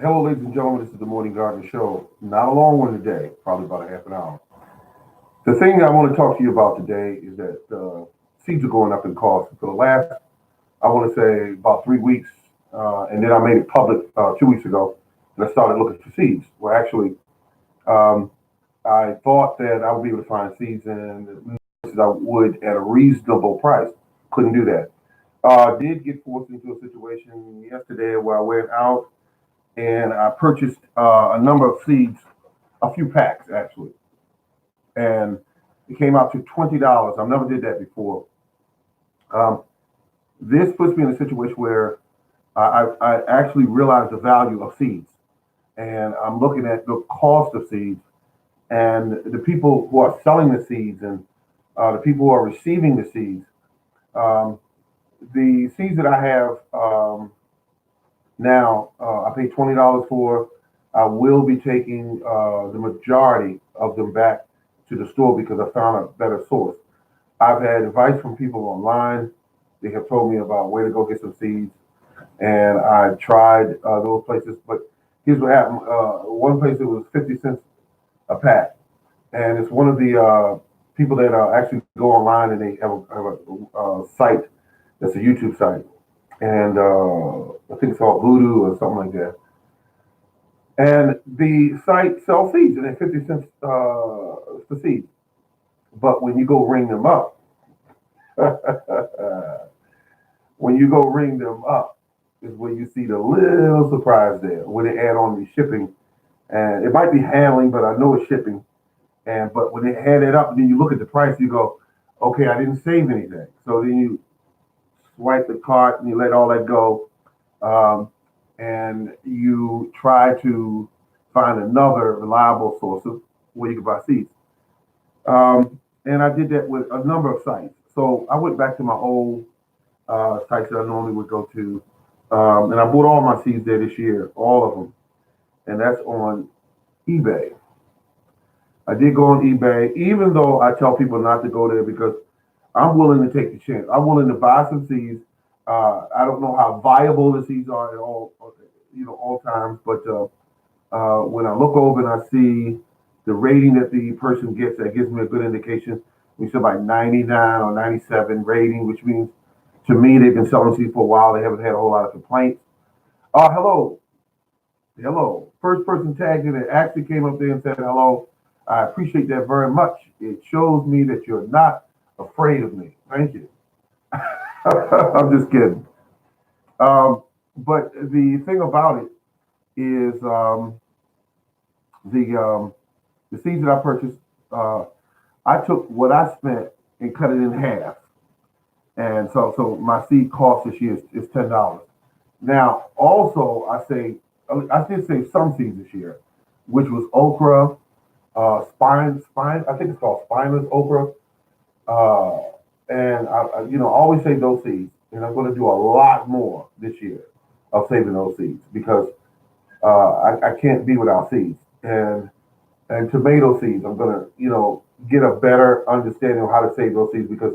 Hello, ladies and gentlemen. This is the Morning Garden Show. Not a long one today, probably about a half an hour. The thing I want to talk to you about today is that seeds are going up in cost. For the last, I want to say, about 3 weeks, and then I made it public 2 weeks ago, and I started looking for seeds. Well, actually, um, I thought that I would be able to find seeds in places I would at a reasonable price. Couldn't do that. Did get forced into a situation yesterday where I went out and I purchased a number of seeds, a few packs actually, and it came out to $20. I never did that before. Um, this puts me in a situation where I actually realize the value of seeds, and I'm looking at the cost of seeds and the people who are selling the seeds and the people who are receiving the seeds. Um, the seeds that I have now, I paid $20 for. I will be taking the majority of them back to the store because I found a better source. I've had advice from people online. They have told me about where to go get some seeds, and I tried those places. But here's what happened: one place it was 50 cents a pack, and it's one of the people that actually go online and they have a site that's a YouTube site, and I think it's called Voodoo or something like that. And the site sells seeds, and it's 50 cents for seeds. But when you go ring them up, when you go ring them up, is when you see the little surprise there when they add on the shipping, and it might be handling, but I know it's shipping. And but when they add it up, and then you look at the price, you go, okay, I didn't save anything. So then you swipe the cart and you let all that go, um, and you try to find another reliable source of where you can buy seeds. And I did that with a number of sites. So I went back to my old sites that I normally would go to, and I bought all my seeds there this year, all of them, and that's on eBay. I did go on eBay, even though I tell people not to go there because I'm willing to take the chance. I'm willing to buy some seeds. I don't know how viable the seeds are at all, all times, but when I look over and I see the rating that the person gets, that gives me a good indication. We said about 99 or 97 rating, which means to me they've been selling seeds for a while. They haven't had a whole lot of complaints. Hello, hello. First person tagged in and actually came up there and said hello. I appreciate that very much. It shows me that you're not afraid of me. Thank you. I'm just kidding. Um, but the thing about it is the the seeds that I purchased. Uh, I took what I spent and cut it in half, and so my seed cost this year is $10. Now, also, I did save some seeds this year, which was okra, spine. I think it's called spineless okra, uh, and I always save those seeds, and I'm going to do a lot more this year of saving those seeds because I can't be without seeds. And tomato seeds, I'm going to get a better understanding of how to save those seeds because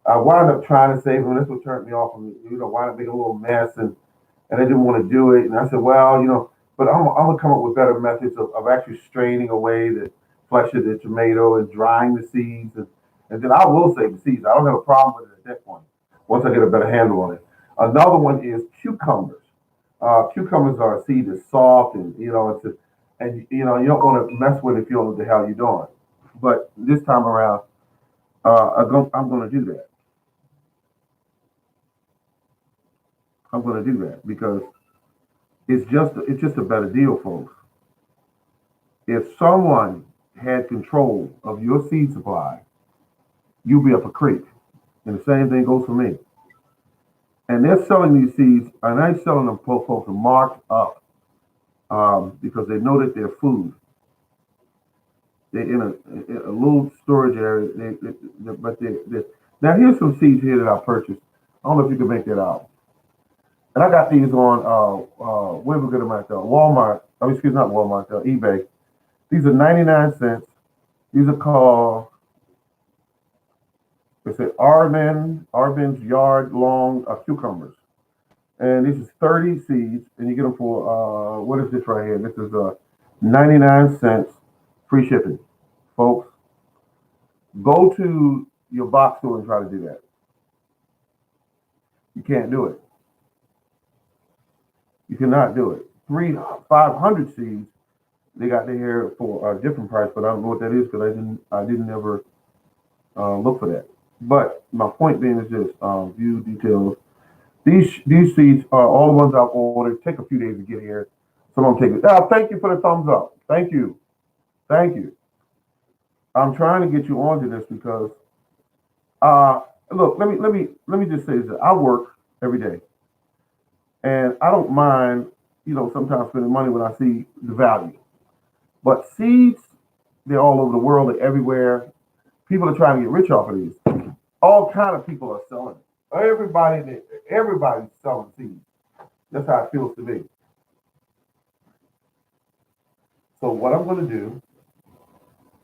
I wound up trying to save them. That's what turned me off. And wound up making a little mess, and I didn't want to do it. And I said, well, but I'm gonna come up with better methods of actually straining away the flesh of the tomato and drying the seeds, and then I will save the seeds. I don't have a problem with it at that point. Once I get a better handle on it. Another one is cucumbers. Cucumbers are a seed that's soft, and you don't want to mess with it if you don't know what the hell you're doing. But this time around, I'm going to do that. I'm going to do that because it's just a better deal, folks. If someone had control of your seed supply, you'll be up a creek. And the same thing goes for me. And they're selling these seeds, and they're selling them folks marked up because they know that they're food. They're in a little storage area, but now here's some seeds here that I purchased. I don't know if you can make that out. And I got these on where we get them at? Walmart. I mean, excuse me, not Walmart. eBay. These are 99 cents. These are called. They say Arben's yard long cucumbers, and this is 30 seeds, and you get them for what is this right here? This is 99 cents, free shipping, folks. Go to your box store and try to do that. You can't do it. You cannot do it. 500 seeds. They got the hair for a different price, but I don't know what that is because I didn't ever look for that. But my point being is this: view details. These seeds are all the ones I've ordered. Take a few days to get here. Some of them take it. Oh, thank you for the thumbs up. Thank you, thank you. I'm trying to get you onto this because look. Let me just say this: I work every day, and I don't mind, sometimes spending money when I see the value. But seeds, they're all over the world. They're everywhere. People are trying to get rich off of these. All kind of people are selling it. Everybody's selling seeds. That's how it feels to me. So what I'm going to do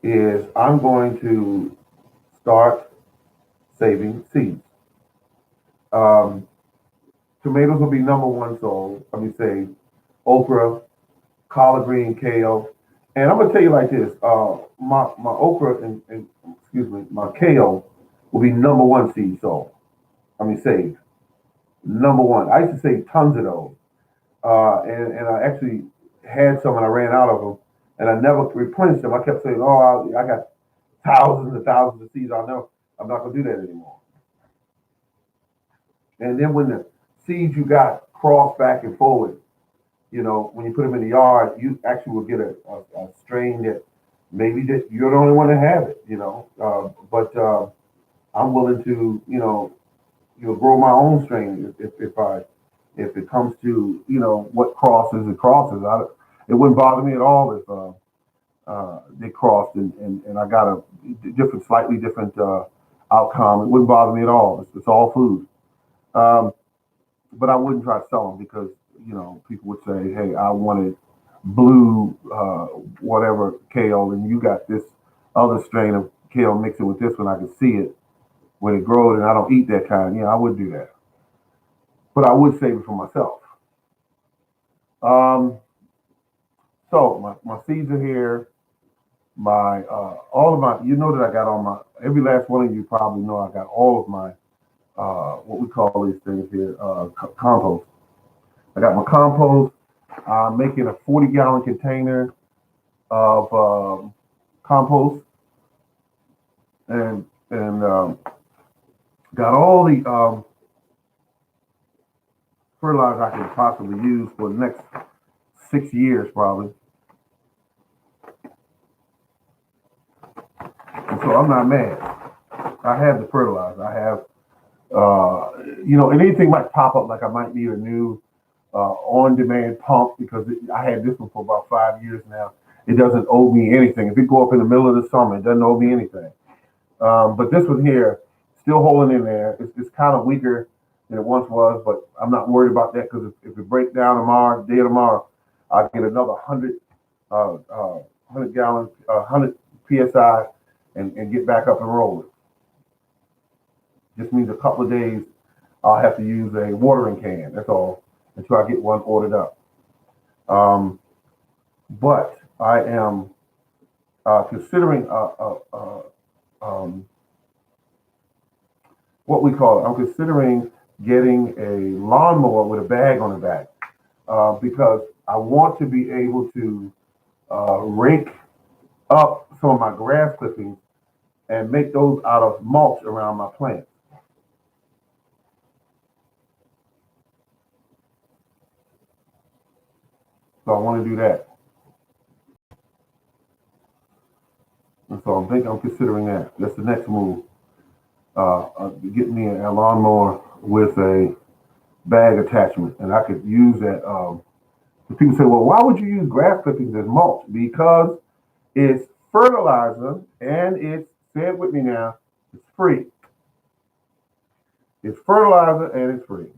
is I'm going to start saving seeds. Um, Tomatoes will be number one sold. Let me say okra, collard green, kale. And I'm gonna tell you like this: my okra and excuse me, my kale will be number one seed sold. I mean saved. Number one. I used to save tons of those, and I actually had some and I ran out of them, and I never replenished them. I kept saying, "Oh, I got thousands and thousands of seeds. I'm not gonna do that anymore." And then when the seeds you got cross back and forward, when you put them in the yard, you actually will get a strain that maybe that you're the only one to have it. But I'm willing to, grow my own strain if it comes to, what crosses it crosses. It wouldn't bother me at all if they crossed and I got a slightly different outcome. It wouldn't bother me at all. It's all food. Um, but I wouldn't try to sell them because people would say, "Hey, I wanted blue, whatever kale, and you got this other strain of kale mixing with this one. I can see it when it grows, and I don't eat that kind." Yeah, I would do that, but I would save it for myself. Um, so my seeds are here. My all of my, that I got all my every last one of you probably know I got all of my what we call these things here compost. I got my compost. I'm making a 40-gallon container of compost and got all the fertilizer I can possibly use for the next 6 years probably. And so I'm not mad. I have the fertilizer. I have, and anything might pop up like I might need a new on-demand pump because I had this one for about 5 years now. It doesn't owe me anything. If it go up in the middle of the summer, it doesn't owe me anything. But this one here, still holding in there. It's kind of weaker than it once was, but I'm not worried about that because if it breaks down tomorrow, day of tomorrow, I'll get another 100 gallons, 100 psi, and get back up and rolling. Just means a couple of days I'll have to use a watering can. That's all until I get one ordered up. But I am considering what we call it. I'm considering getting a lawnmower with a bag on the back because I want to be able to rake up some of my grass clippings and make those out of mulch around my plants. So I want to do that. And so I'm considering that. That's the next move. Get me a lawnmower with a bag attachment, and I could use that. People say, "Well, why would you use grass clippings as mulch?" Because it's fertilizer, and say it with me now, it's free. It's fertilizer and it's free.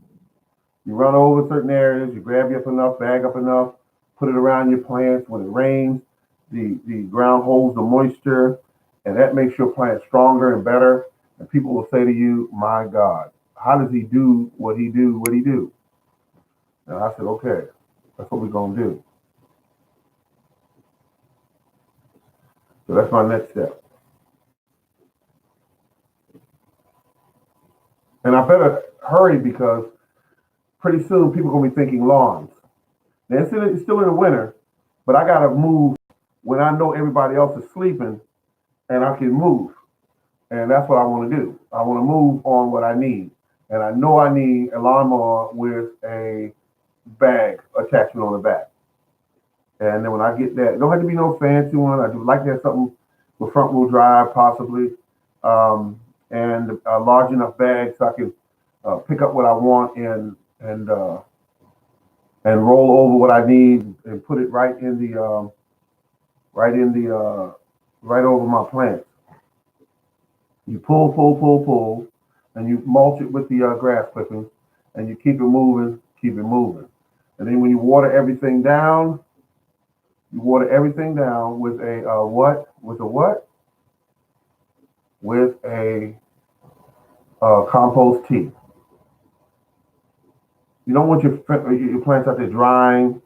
You run over certain areas, you grab you up enough, bag up enough, put it around your plants. When it rains, the ground holds the moisture, and that makes your plant stronger and better. And people will say to you, "My God, how does he do what he do? What he do?" And I said, okay, that's what we're gonna do. So that's my next step. And I better hurry because pretty soon people are gonna be thinking lawns. Now it's still in the winter, but I gotta move when I know everybody else is sleeping and I can move. And that's what I want to do. I want to move on what I need. And I know I need a lawnmower with a bag attachment on the back. And then when I get that, it don't have to be no fancy one. I do like to have something with front wheel drive, possibly, and a large enough bag so I can pick up what I want and roll over what I need and put it right in the right over my plants. You pull, and you mulch it with the grass clippings, and you keep it moving. And then when you water everything down, you water everything down with a what? With a what? With a compost tea. You don't want your plants out there drying,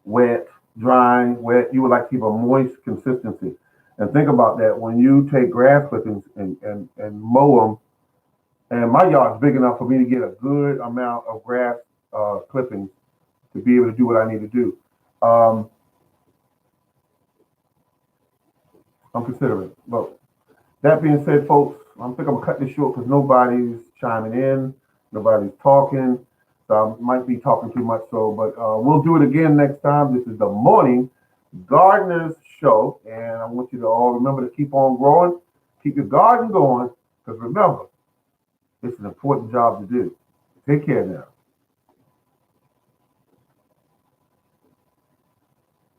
wet. You would like to keep a moist consistency. And think about that when you take grass clippings and mow them. And my yard's big enough for me to get a good amount of grass clippings to be able to do what I need to do. I'm considering. But that being said, folks, I think I'm gonna cut this short because nobody's chiming in, nobody's talking. So I might be talking too much. So, but we'll do it again next time. This is the Morning Gardeners Show, and I want you to all remember to keep on growing, keep your garden going, because remember, it's an important job to do. Take care now.